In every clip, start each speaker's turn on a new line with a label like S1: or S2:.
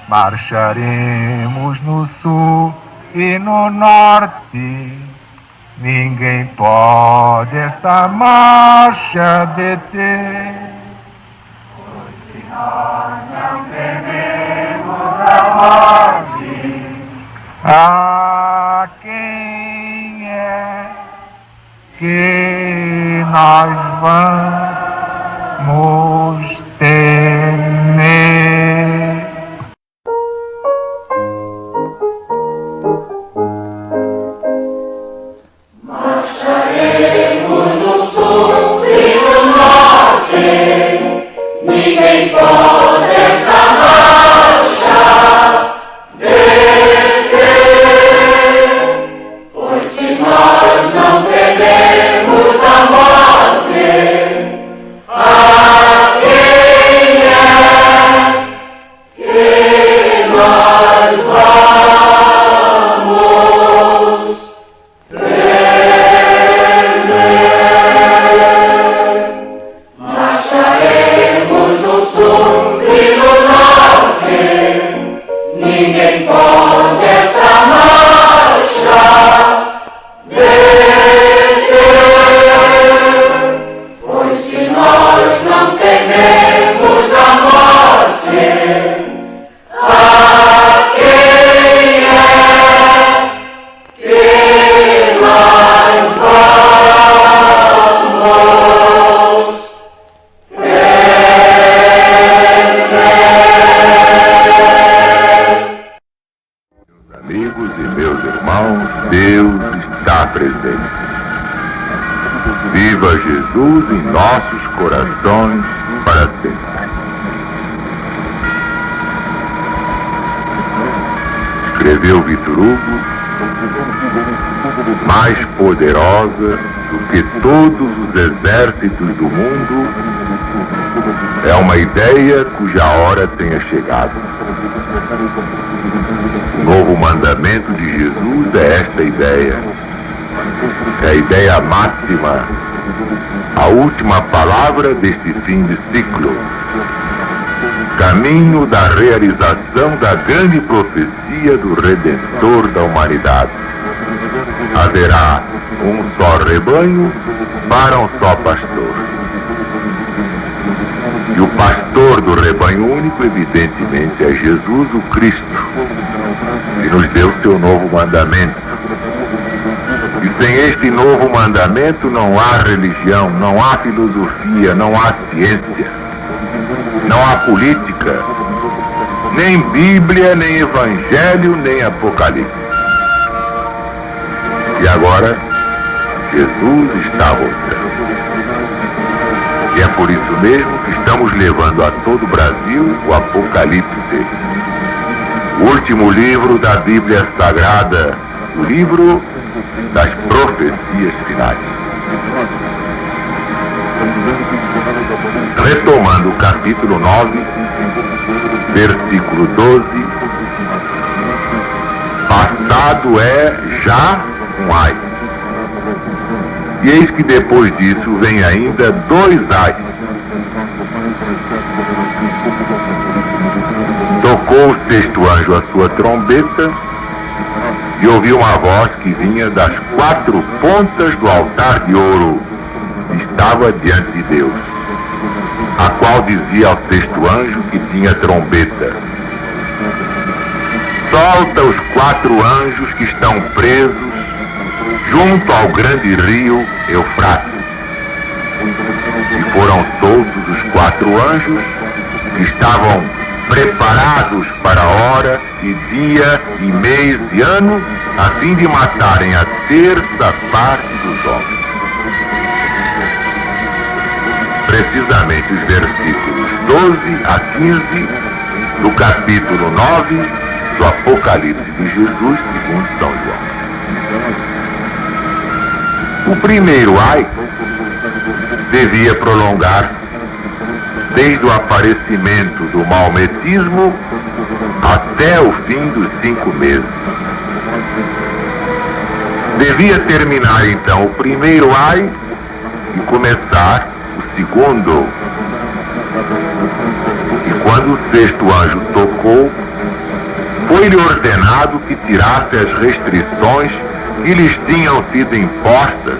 S1: Marcharemos no sul e no norte, ninguém pode esta marcha deter. Pois se nós não tememos a morte, a quem é que nós vamos temer?
S2: Marcharemos no sul e no norte, ninguém pode esta marcha deter, pois se nós não tememos a morte, a quem é que nós vamos marcharemos no sul e no norte, ninguém pode esta marcha deter, pois se nós não tememos a morte, a quem é que nós vamos
S3: Amigos e meus irmãos, Deus está presente. Viva Jesus em nossos corações para sempre. Escreveu Victor Hugo, mais poderosa do que todos os exércitos do mundo é uma ideia cuja hora tenha chegado. O novo mandamento de Jesus é esta ideia. É a ideia máxima, a última palavra deste fim de ciclo. Caminho da realização da grande profecia do Redentor da humanidade. Haverá um só rebanho para um só pastor. E o pastor do rebanho único, evidentemente, é Jesus o Cristo, que nos deu seu novo mandamento. E sem este novo mandamento não há religião, não há filosofia, não há ciência, não há política, nem Bíblia, nem Evangelho, nem Apocalipse. E agora, Jesus está voltando. E é por isso mesmo que estamos levando a todo o Brasil o Apocalipse dele. O último livro da Bíblia Sagrada, o livro das profecias finais. Retomando o capítulo 9, versículo 12, passado é já um ai. E eis que depois disso vem ainda 2 ais. Tocou o 6º anjo a sua trombeta e ouviu uma voz que vinha das 4 pontas do altar de ouro que estava diante de Deus, a qual dizia ao 6º anjo que tinha trombeta: solta os 4 anjos que estão presos junto ao grande rio Eufrates. E foram soltos os 4 anjos que estavam preparados para a hora e dia e mês e ano, a fim de matarem a 1/3 parte dos homens. Precisamente os versículos 12 a 15 do capítulo 9 do Apocalipse de Jesus segundo São João. O primeiro ai devia prolongar desde o aparecimento do maometismo até o fim dos 5 meses. Devia terminar então o primeiro ai e começar o segundo. E quando o 6º anjo tocou, foi-lhe ordenado que tirasse as restrições que lhes tinham sido impostas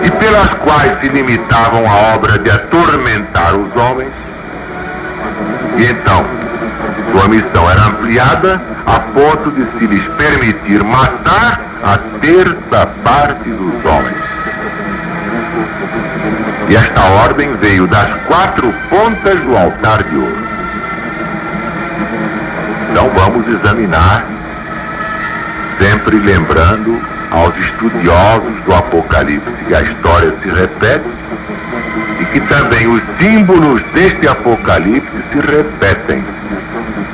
S3: e pelas quais se limitavam à obra de atormentar os homens. E então, sua missão era ampliada a ponto de se lhes permitir matar a terça parte dos homens. E esta ordem veio das 4 pontas do altar de ouro. Então vamos examinar, sempre lembrando aos estudiosos do Apocalipse que a história se repete e que também os símbolos deste Apocalipse se repetem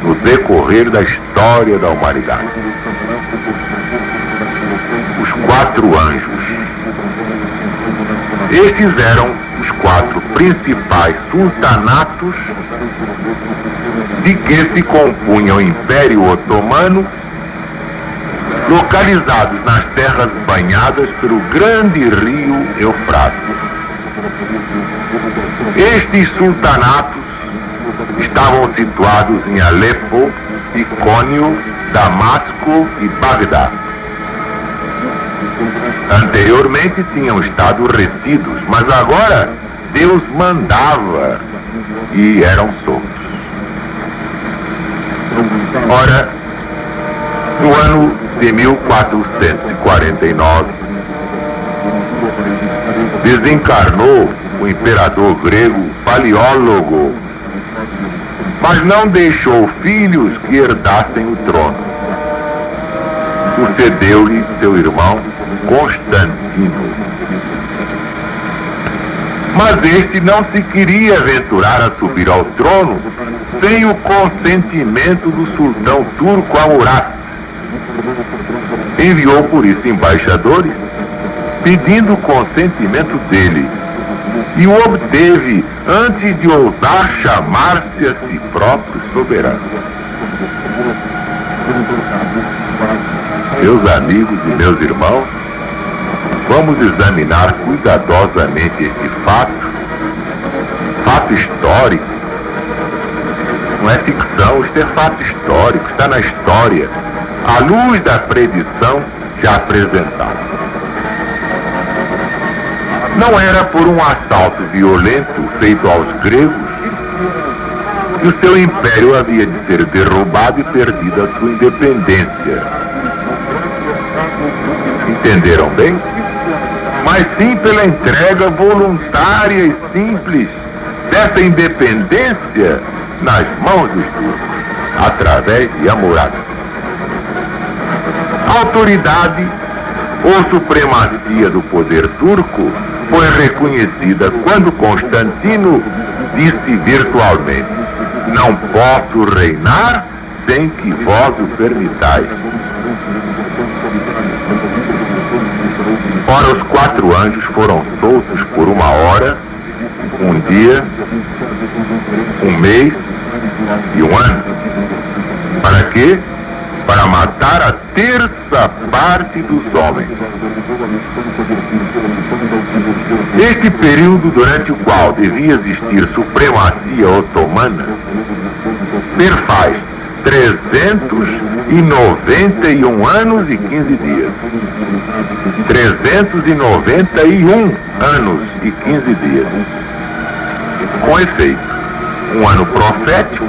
S3: no decorrer da história da humanidade. Os 4 anjos. Estes eram os 4 principais sultanatos de que se compunha o Império Otomano, localizados nas terras banhadas pelo grande rio Eufrates. Estes sultanatos estavam situados em Alepo, Icônio, Damasco e Bagdá. Anteriormente tinham estado retidos, mas agora Deus mandava e eram soltos. Ora, no ano de 1449, desencarnou o imperador grego Paleólogo, mas não deixou filhos que herdassem o trono. Sucedeu-lhe seu irmão Constantino. Mas este não se queria aventurar a subir ao trono sem o consentimento do sultão turco Amurath. Enviou por isso embaixadores pedindo o consentimento dele e o obteve antes de ousar chamar-se a si próprio soberano. Meus amigos e meus irmãos, vamos examinar cuidadosamente este fato histórico. Não é ficção, isto é fato histórico, está na história, à luz da predição já apresentada. Não era por um assalto violento feito aos gregos que o seu império havia de ser derrubado e perdida a sua independência. Entenderam bem? Mas sim pela entrega voluntária e simples dessa independência nas mãos dos turcos, através de Amurath. A autoridade ou supremacia do poder turco foi reconhecida quando Constantino disse virtualmente: "Não posso reinar sem que vós o permitais." Ora, os 4 anjos foram soltos por 1 hora, 1 dia, 1 mês e 1 ano. Para quê? Para matar a terça parte dos homens. Este período durante o qual devia existir supremacia otomana perfaz 391 anos e 15 dias. 391 anos e 15 dias. Com efeito, um ano profético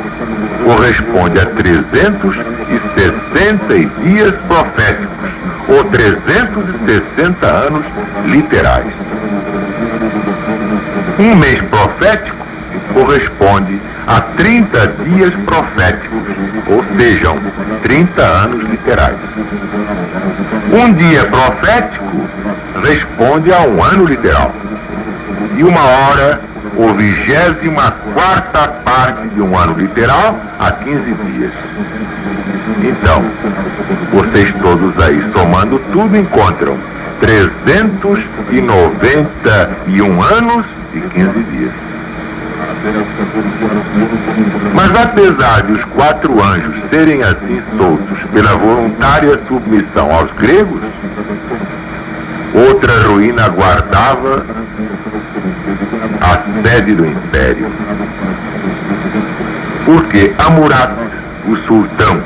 S3: corresponde a 360 dias proféticos, ou 360 anos literais. Um mês profético corresponde a 30 dias proféticos, ou sejam, 30 anos literais. Um dia profético responde a 1 ano literal. E 1 hora, ou 24ª parte de 1 ano literal, a 15 dias. Então, vocês todos aí, somando tudo, encontram 391 anos e 15 dias. Mas apesar de os 4 anjos serem assim soltos pela voluntária submissão aos gregos, outra ruína aguardava a sede do império. Porque Amurath o sultão,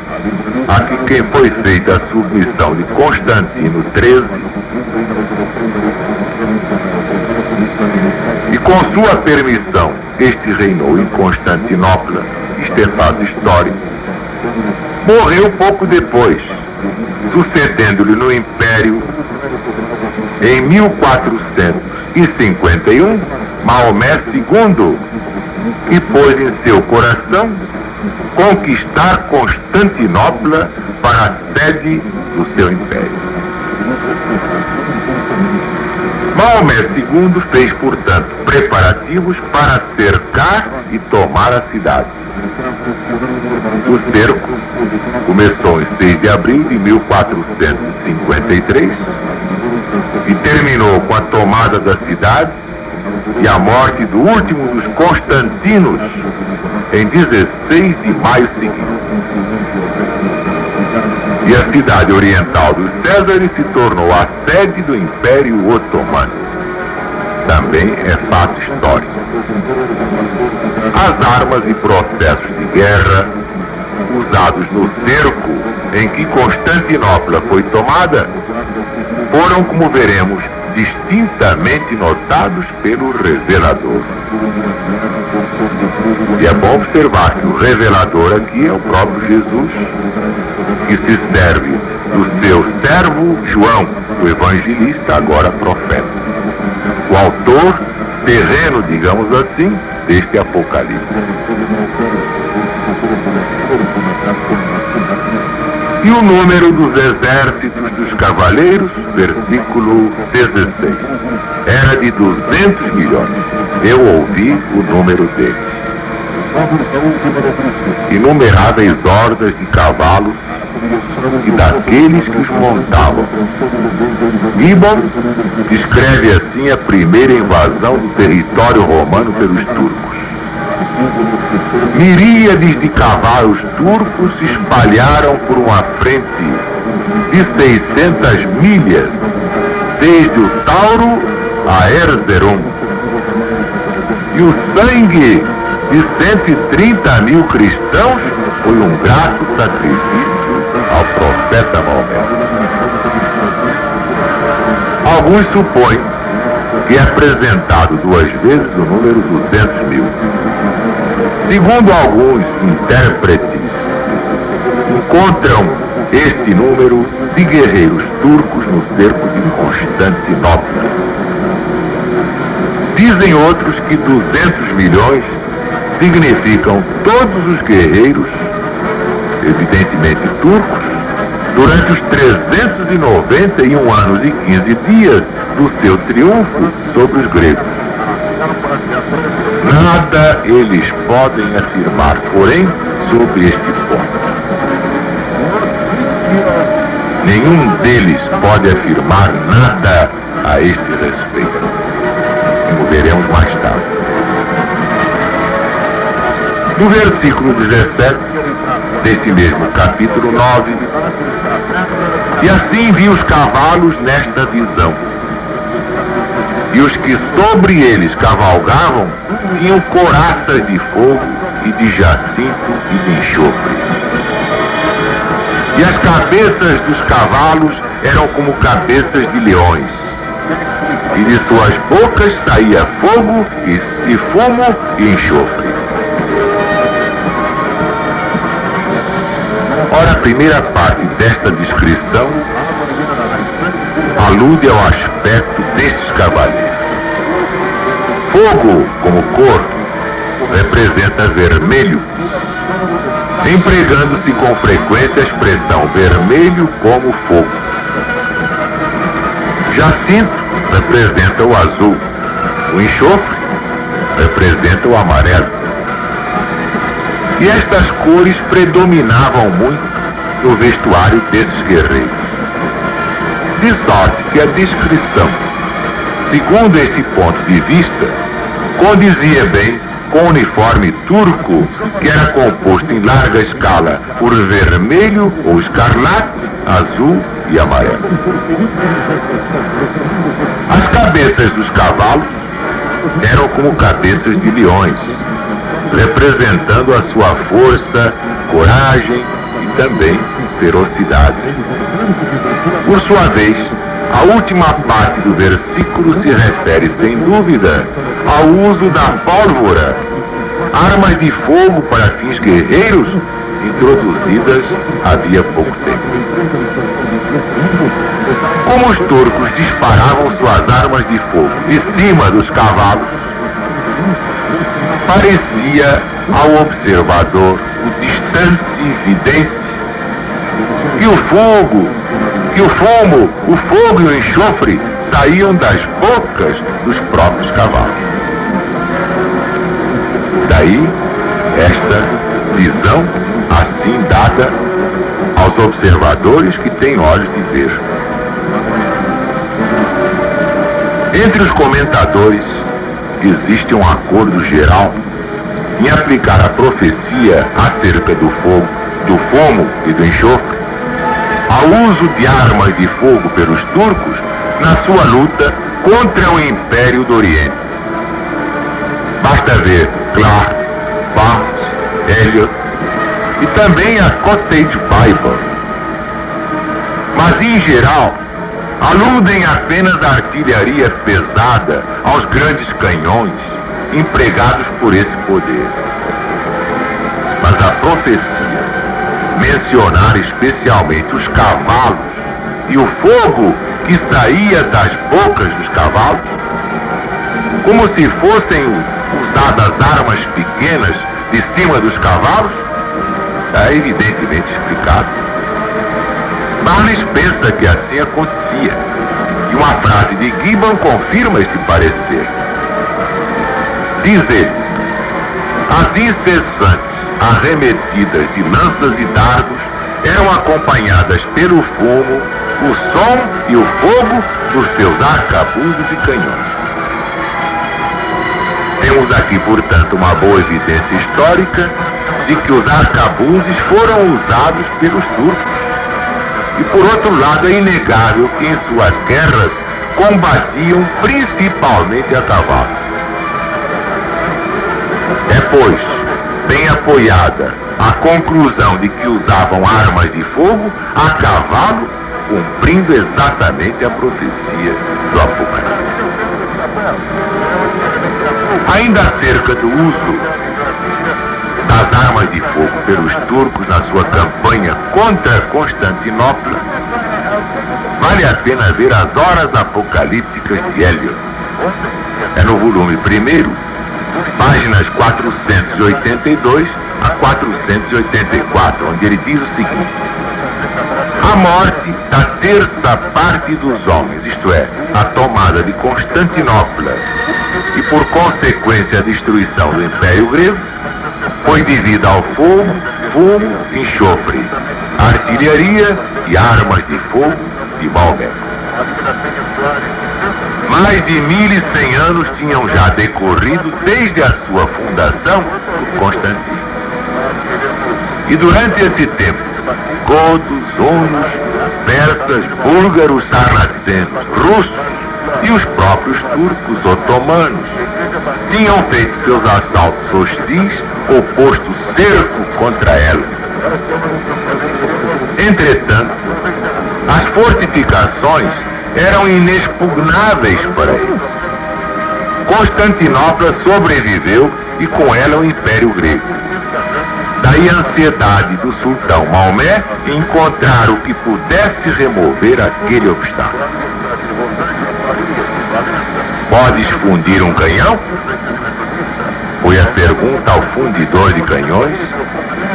S3: a quem foi feita a submissão de Constantino XIII, e com sua permissão este reinou em Constantinopla, isto é fato histórico, morreu pouco depois, sucedendo-lhe no Império, em 1451, Maomé II, que pôs em seu coração conquistar Constantinopla para a sede do seu império. Maomé II fez, portanto, preparativos para cercar e tomar a cidade. O cerco começou em 6 de abril de 1453 e terminou com a tomada da cidade e a morte do último dos Constantinos em 16 de maio seguinte. E a cidade oriental dos Césares se tornou a sede do Império Otomano. Também é fato histórico. As armas e processos de guerra usados no cerco em que Constantinopla foi tomada foram, como veremos, distintamente notados pelo revelador. E é bom observar que o revelador aqui é o próprio Jesus, que se serve do seu servo João, o evangelista, agora profeta, o autor terreno, digamos assim, deste Apocalipse. E o número dos exércitos dos cavaleiros, versículo 16, era de 200 milhões. Eu ouvi o número deles. Inumeráveis hordas de cavalos e daqueles que os montavam. Gibbon descreve assim a primeira invasão do território romano pelos turcos. Miríades de cavalos turcos se espalharam por uma frente de 600 milhas, desde o Tauro a Erzerum. E o sangue de 130 mil cristãos foi um grato sacrifício ao profeta Maomé. Alguns supõem que é apresentado 2 vezes o número 200 mil. Segundo alguns intérpretes, encontram este número de guerreiros turcos no cerco de Constantinopla. Dizem outros que 200 milhões significam todos os guerreiros, evidentemente turcos, durante os 391 anos e 15 dias do seu triunfo sobre os gregos. Nada eles podem afirmar, porém, sobre este ponto. Nenhum deles pode afirmar nada a este respeito, como veremos mais tarde. No versículo 17 deste mesmo capítulo 9, e assim vi os cavalos nesta visão, e os que sobre eles cavalgavam tinham couraças de fogo e de jacinto e de enxofre. E as cabeças dos cavalos eram como cabeças de leões, e de suas bocas saía fogo e fumo e enxofre. Ora, a primeira parte desta descrição alude ao aspecto destes cavaleiros. Fogo, como cor, representa vermelho, empregando-se com frequência a expressão vermelho como fogo. Jacinto representa o azul, o enxofre representa o amarelo. E estas cores predominavam muito no vestuário desses guerreiros. De sorte que a descrição, segundo esse ponto de vista, condizia bem com o uniforme turco, que era composto em larga escala por vermelho ou escarlate, azul e amarelo. As cabeças dos cavalos eram como cabeças de leões, representando a sua força, coragem e também ferocidade. Por sua vez, a última parte do versículo se refere, sem dúvida, ao uso da pólvora, armas de fogo para fins guerreiros, introduzidas havia pouco tempo. Como os turcos disparavam suas armas de fogo de cima dos cavalos, parecia ao observador, o distante vidente, que o fogo e o enxofre saíam das bocas dos próprios cavalos. Daí, esta visão assim dada aos observadores que têm olhos de ver. Entre os comentadores existe um acordo geral em aplicar a profecia acerca do fogo, do fomo e do enxofre ao uso de armas de fogo pelos turcos na sua luta contra o Império do Oriente. Basta ver Clark, Barnes, Eliot e também a Cottage Bible. Mas, em geral, aludem apenas à artilharia pesada, aos grandes canhões empregados por esse poder. Mas a profecia mencionar especialmente os cavalos e o fogo que saía das bocas dos cavalos, como se fossem usadas armas pequenas de cima dos cavalos, é evidentemente explicado. Barnes pensa que assim acontecia, e uma frase de Gibbon confirma este parecer. Diz ele: as incessantes arremetidas de lanças e dardos eram acompanhadas pelo fumo, o som e o fogo dos seus arcabuzes e canhões. Temos aqui, portanto, uma boa evidência histórica de que os arcabuzes foram usados pelos turcos. E, por outro lado, é inegável que em suas guerras combatiam principalmente a cavalo. É, pois, bem apoiada a conclusão de que usavam armas de fogo a cavalo, cumprindo exatamente a profecia do Apocalipse. Ainda acerca do uso das armas de fogo pelos turcos na sua campanha contra Constantinopla, vale a pena ver as horas apocalípticas de Eliot. É no volume 1º, páginas 482 a 484, onde ele diz o seguinte: a morte da terça parte dos homens, isto é, a tomada de Constantinopla e, por consequência, a destruição do Império Grego, foi devida ao fogo, fumo, enxofre, artilharia e armas de fogo de Maomé. Mais de 1100 anos tinham já decorrido desde a sua fundação por Constantino. E durante esse tempo, godos, hunos, persas, búlgaros, sarracenos, russos e os próprios turcos otomanos tinham feito seus assaltos hostis ou posto cerco contra ela. Entretanto, as fortificações eram inexpugnáveis para eles. Constantinopla sobreviveu e com ela o Império Grego. Daí a ansiedade do sultão Maomé em encontrar o que pudesse remover aquele obstáculo. Podes fundir um canhão? Foi a pergunta ao fundidor de canhões,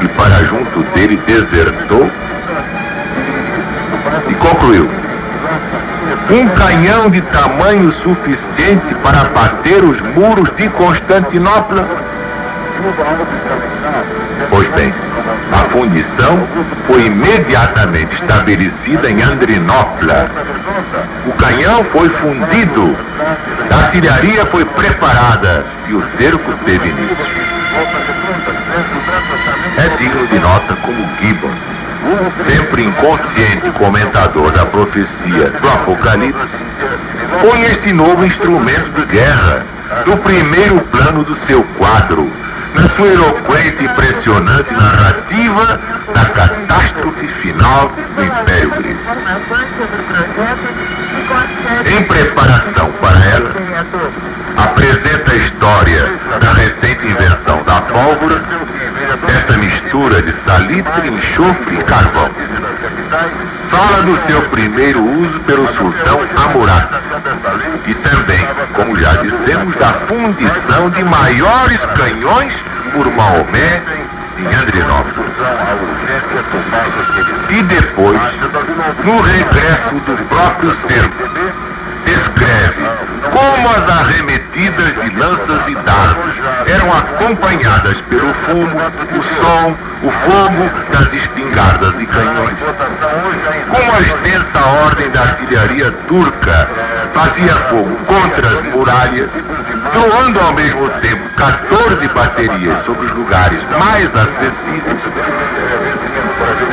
S3: que para junto dele desertou e concluiu: um canhão de tamanho suficiente para bater os muros de Constantinopla? Pois bem, a fundição foi imediatamente estabelecida em Andrinópla. O canhão foi fundido, a artilharia foi preparada e o cerco teve início. É digno de nota como Gibbon, sempre inconsciente comentador da profecia do Apocalipse, põe este novo instrumento de guerra no primeiro plano do seu quadro, na sua eloquente e impressionante narrativa da catástrofe final do Império Grego. Em preparação para ela, apresenta a história da recente invenção da pólvora, essa mistura de salitre, enxofre e carvão. Fala do seu primeiro uso pelo sultão Hammurabi e também, como já dissemos, da fundição de maiores canhões por Maomé em Adrianópolis. E depois, no regresso do próprio cerco, descreve como as arremetidas de lanças e dardos eram acompanhadas pelo fumo, o som, o fogo das espingardas e canhões. Como a extensa ordem da artilharia turca fazia fogo contra as muralhas, troando ao mesmo tempo 14 baterias sobre os lugares mais acessíveis.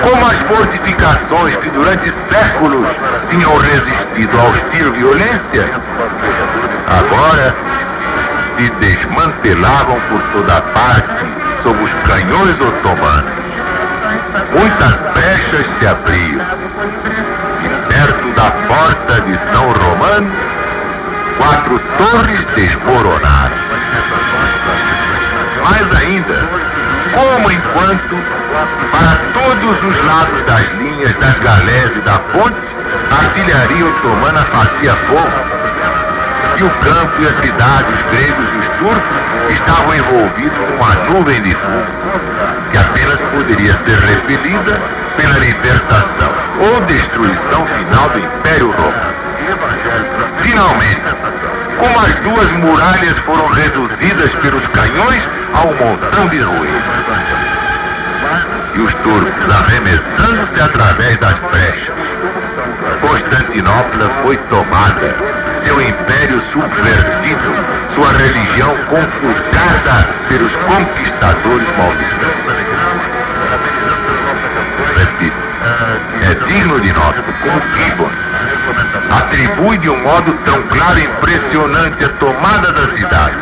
S3: Como as fortificações que durante séculos tinham resistido à hostil violência, agora se desmantelavam por toda parte sob os canhões otomanos. Muitas brechas se abriam e perto da porta de São Romano, 4 torres desmoronaram. Mais ainda, como enquanto, para todos os lados das linhas, das galés e da ponte, a artilharia otomana fazia fogo, e o campo e a cidade, os gregos e os turcos, estavam envolvidos com uma nuvem de fumo, que apenas poderia ser repelida pela libertação ou destruição final do Império Romano. Finalmente, como as 2 muralhas foram reduzidas pelos canhões a um montão de ruínas, e os turcos arremessando-se através das brechas, Constantinopla foi tomada, seu império subvertido, sua religião conculcada pelos conquistadores malditos. Repito, é digno de nota como Gibbon atribui de um modo tão claro e impressionante a tomada da cidade,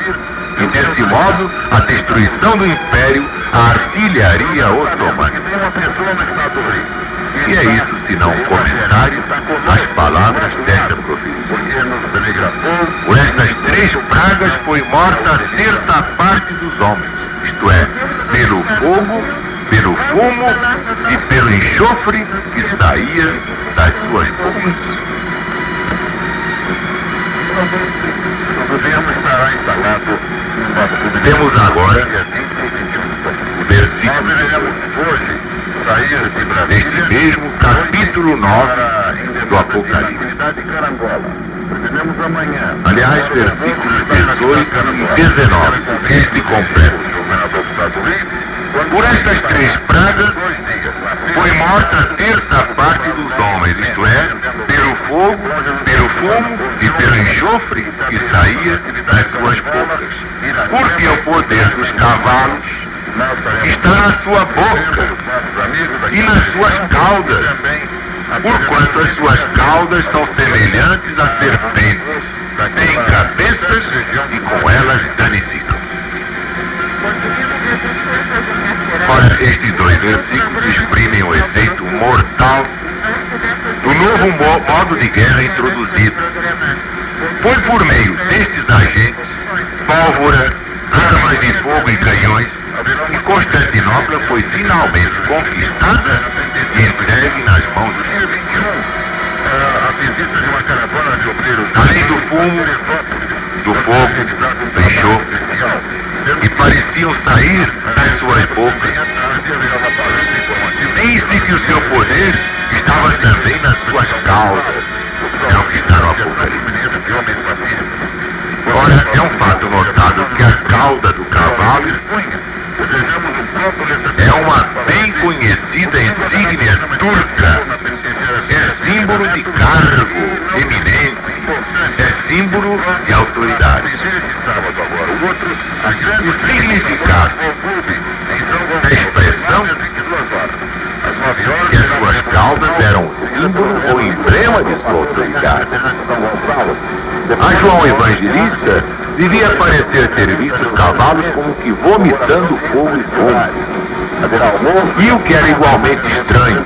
S3: e desse modo a destruição do império à artilharia otomana. E é isso, senão um comentário às palavras desta profecia. Por estas 3 pragas foi morta a 1/3 parte dos homens, isto é, pelo fogo, pelo fumo e pelo enxofre que saía das suas bocas. Temos agora o versículo deste mesmo capítulo 9 do Apocalipse. Aliás, versículos 18 e 19, que se completam. Por estas 3 pragas foi morta a 1/3 parte dos homens, isto é, pelo fogo, pelo fumo e pelo enxofre que saía das suas bocas. Porque o poder dos cavalos está na sua boca e nas suas caudas, porquanto as suas caudas são semelhantes a serpentes, têm cabeças e com elas danificam. Ora, estes 2 versículos exprimem o efeito mortal do novo modo de guerra introduzido. Foi por meio destes agentes, pólvora, armas de fogo e canhões, que Constantinopla foi finalmente conquistada e entregue nas mãos dos cristãos. Além do fumo, do fogo, do enxofre, que pareciam sair das suas bocas, diz-se que o seu poder estava também nas suas caudas. É o que está no Apocalipse. Ora, é um fato notado que a cauda do cavalo é uma bem conhecida insígnia turca. É símbolo de cargo eminente, é símbolo de autoridade. O significado da expressão que as suas caudas eram símbolo ou emblema de sua autoridade. A João Evangelista devia parecer ter visto os cavalos como que vomitando fogo e fumo. E o que era igualmente estranho,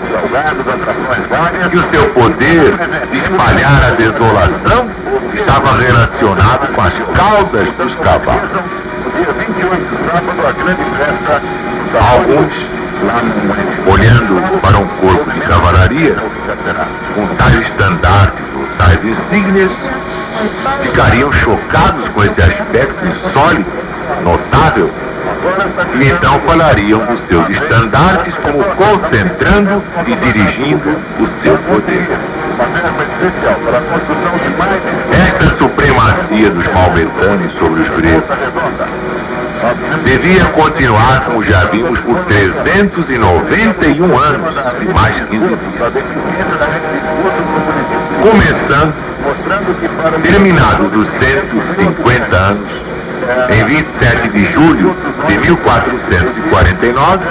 S3: que o seu poder de espalhar a desolação estava relacionado com as caudas dos cavalos. Alguns, olhando para um corpo de cavalaria, com tais estandartes ou tais insígnias, ficariam chocados com esse aspecto insólito, notável, e então falariam dos seus estandartes como concentrando e dirigindo o seu poder. Esta supremacia dos maometanos sobre os gregos devia continuar, como já vimos, por 391 anos e mais 15 dias. Começando, terminados os 150 anos, em 27 de julho de 1449,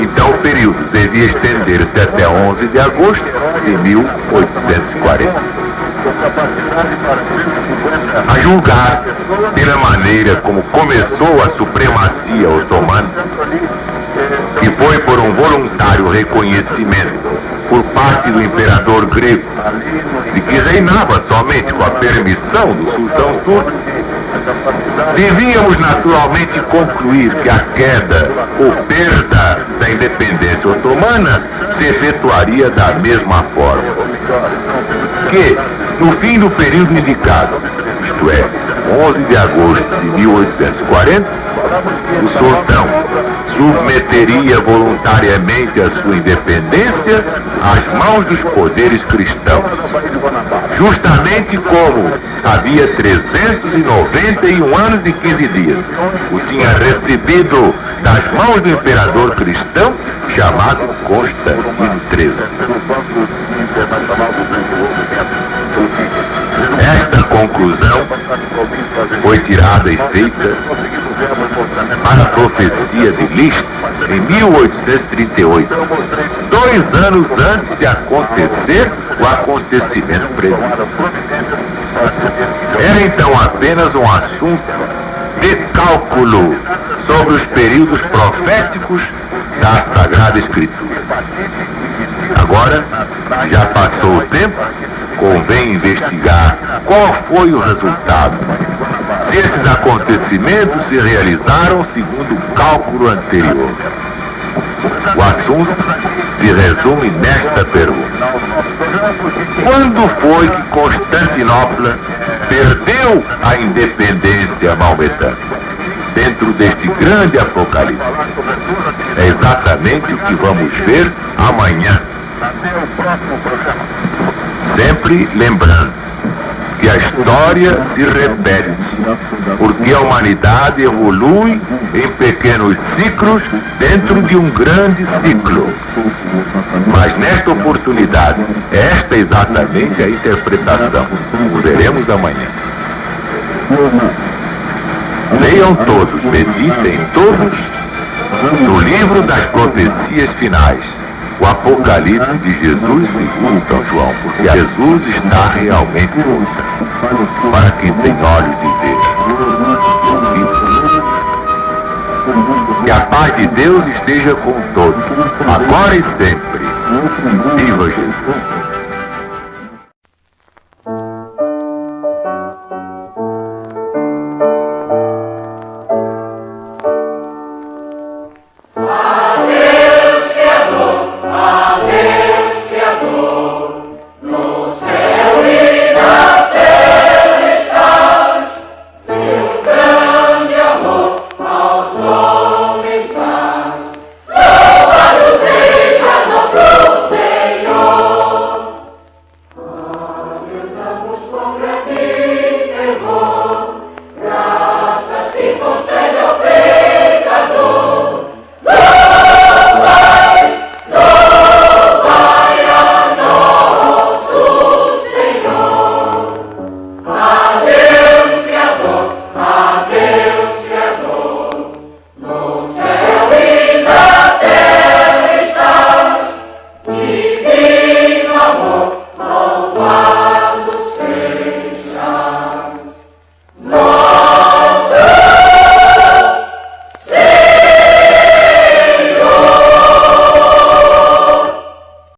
S3: então o período devia estender-se até 11 de agosto de 1840. A julgar pela maneira como começou a supremacia otomana, que foi por um voluntário reconhecimento por parte do imperador grego, de que reinava somente com a permissão do sultão turco, devíamos naturalmente concluir que a queda ou perda da independência otomana se efetuaria da mesma forma. Que, no fim do período indicado, isto é, 11 de agosto de 1840, o sultão submeteria voluntariamente a sua independência às mãos dos poderes cristãos, justamente como havia 391 anos e 15 dias o tinha recebido das mãos do imperador cristão chamado Constantino XIII. Esta conclusão foi tirada e feita para a profecia de Liszt em 1838, 2 anos antes de acontecer o acontecimento previsto. Era então apenas um assunto de cálculo sobre os períodos proféticos da Sagrada Escritura. Agora, já passou o tempo, convém investigar qual foi o resultado. Se esses acontecimentos se realizaram segundo o cálculo anterior. O assunto se resume nesta pergunta: quando foi que Constantinopla perdeu a independência maometana? Dentro deste grande apocalipse. É exatamente o que vamos ver amanhã. Sempre lembrando que a história se repete, porque a humanidade evolui em pequenos ciclos dentro de um grande ciclo. Mas nesta oportunidade, esta é exatamente a interpretação. O veremos amanhã. Leiam todos, meditem todos no livro das profecias finais, o Apocalipse de Jesus segundo São João, porque Jesus está realmente voltando, para quem tem olhos de ver. Que a paz de Deus esteja com todos, agora e sempre. Viva Jesus!